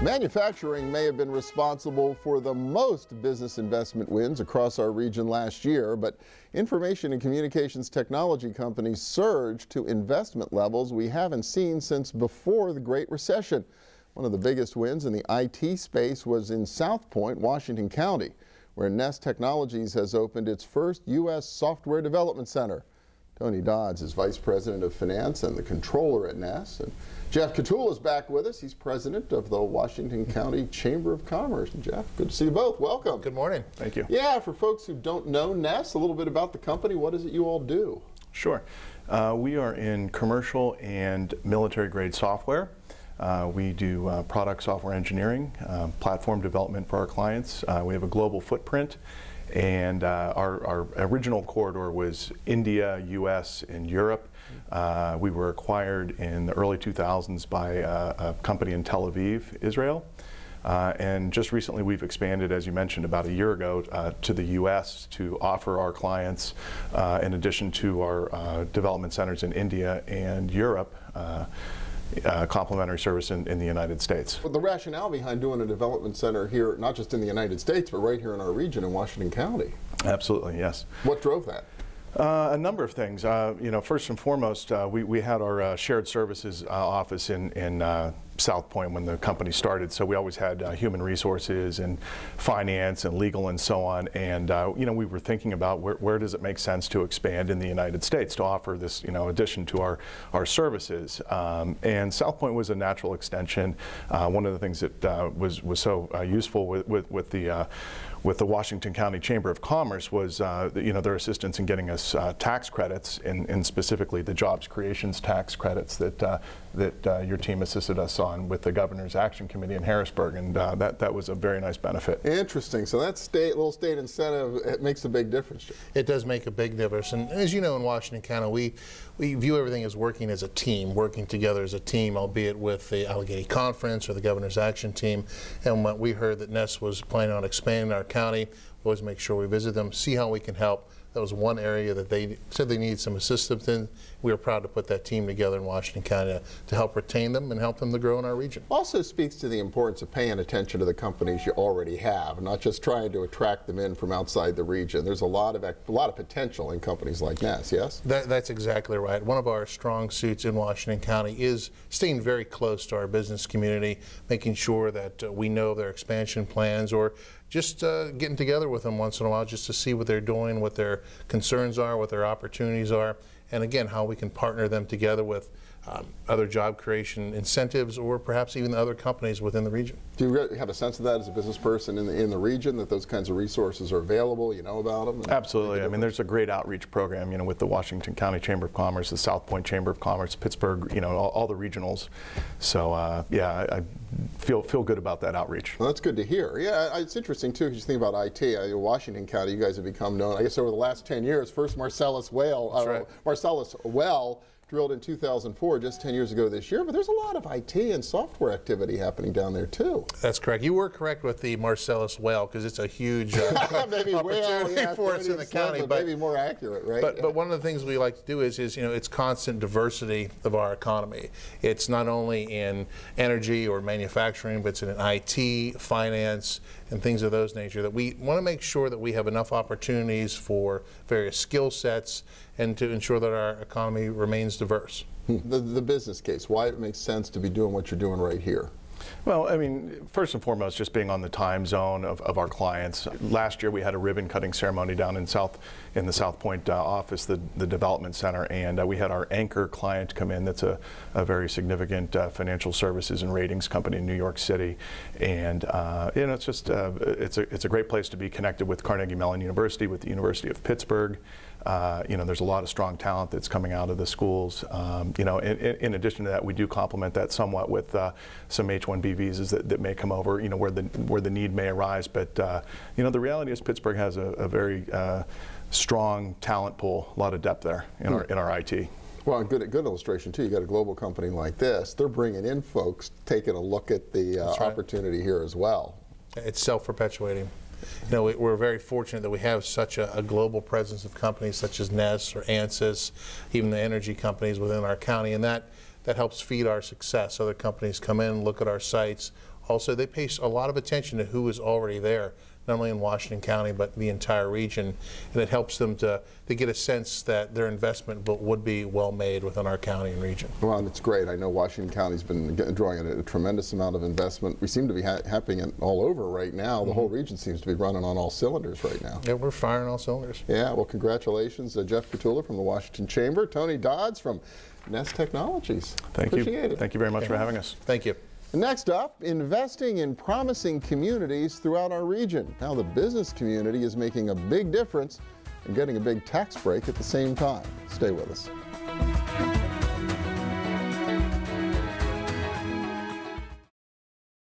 Manufacturing may have been responsible for the most business investment wins across our region last year, but information and communications technology companies surged to investment levels we haven't seen since before the Great Recession. One of the biggest wins in the IT space was in Southpointe, Washington County, where Ness Technologies has opened its first U.S. software development center. Tony Dodds is Vice President of Finance and the Controller at Ness. And Jeff Kotula is back with us. He's President of the Washington County Chamber of Commerce. And Jeff, good to see you both. Welcome. Good morning. Thank you. Yeah, for folks who don't know Ness, a little bit about the company. What is it you all do? Sure. We are in commercial and military grade software. We do product software engineering, platform development for our clients. We have a global footprint. And our original corridor was India, US, and Europe. We were acquired in the early 2000s by a company in Tel Aviv, Israel. And just recently we've expanded, as you mentioned, about a year ago to the US to offer our clients, in addition to our development centers in India and Europe, complementary service in the United States. Well, the rationale behind doing a development center here, not just in the United States, but right here in our region in Washington County. Absolutely, yes. What drove that? A number of things. You know, first and foremost, we had our shared services office in Southpointe when the company started, so we always had human resources and finance and legal and so on, and you know, we were thinking about where does it make sense to expand in the United States to offer this, you know, addition to our services, and Southpointe was a natural extension. One of the things that was so useful with the Washington County Chamber of Commerce was you know, their assistance in getting us tax credits, and specifically the jobs creations tax credits that your team assisted us on with the Governor's Action Committee in Harrisburg, and that was a very nice benefit. Interesting. So that little state incentive, it makes a big difference. It does make a big difference, and as you know, in Washington County, we view everything as working as a team, working together as a team, albeit with the Allegheny Conference or the Governor's Action Team. And when we heard that Ness was planning on expanding our county, we always make sure we visit them, see how we can help. That was one area that they said they needed some assistance in. We are proud to put that team together in Washington County to help retain them and help them to grow in our region. Also speaks to the importance of paying attention to the companies you already have, not just trying to attract them in from outside the region. There's a lot of potential in companies like Ness, yes? That's exactly right. One of our strong suits in Washington County is staying very close to our business community, making sure that we know their expansion plans, or just getting together with them once in a while just to see what they're doing, what their concerns are, what their opportunities are, and again, how we can partner them together with other job creation incentives, or perhaps even other companies within the region. Do you have a sense of that as a business person in the region, that those kinds of resources are available, you know about them? Absolutely. I mean, there's a great outreach program, you know, with the Washington County Chamber of Commerce, the Southpointe Chamber of Commerce, Pittsburgh, you know, all the regionals. So yeah, I feel good about that outreach. Well, that's good to hear. Yeah, it's interesting too, because you think about IT. Washington County, you guys have become known, I guess, over the last 10 years. First Marcellus well drilled in 2004, just 10 years ago this year, but there's a lot of IT and software activity happening down there too. That's correct. You were correct with the Marcellus well, because it's a huge opportunity for us in the county. But maybe more accurate, right? But one of the things we like to do is you know, it's constant diversity of our economy. It's not only in energy or manufacturing, but it's in IT, finance, and things of those nature, that we want to make sure that we have enough opportunities for various skill sets and to ensure that our economy remains diverse. The business case, why it makes sense to be doing what you're doing right here? Well, I mean, first and foremost, just being on the time zone of our clients. Last year we had a ribbon cutting ceremony down in the Southpointe office, the development center, and we had our anchor client come in. That's a very significant financial services and ratings company in New York City, and you know, it's just it's a great place to be connected with Carnegie Mellon University, with the University of Pittsburgh. You know, there's a lot of strong talent that's coming out of the schools. You know, in addition to that, we do complement that somewhat with some H-1B visas that may come over, you know, where the need may arise. But you know, the reality is Pittsburgh has a very strong talent pool, a lot of depth there in our IT. Well, a good illustration too. You got a global company like this; they're bringing in folks, taking a look at the opportunity here as well. It's self-perpetuating. You know, we're very fortunate that we have such a global presence of companies such as Ness or ANSYS, even the energy companies within our county, and that helps feed our success. Other companies come in, look at our sites, also they pay a lot of attention to who is already there, not only in Washington County, but the entire region, and it helps them to get a sense that their investment would be well made within our county and region. Well, and it's great. I know Washington County's been drawing a tremendous amount of investment. We seem to be happening all over right now. The whole region seems to be running on all cylinders right now. Yeah, we're firing all cylinders. Yeah, well, congratulations, Jeff Kotula from the Washington Chamber, Tony Dodds from Ness Technologies. Appreciate it. Thank you very much for having us. Thank you. Next up, investing in promising communities throughout our region. How the business community is making a big difference and getting a big tax break at the same time. Stay with us.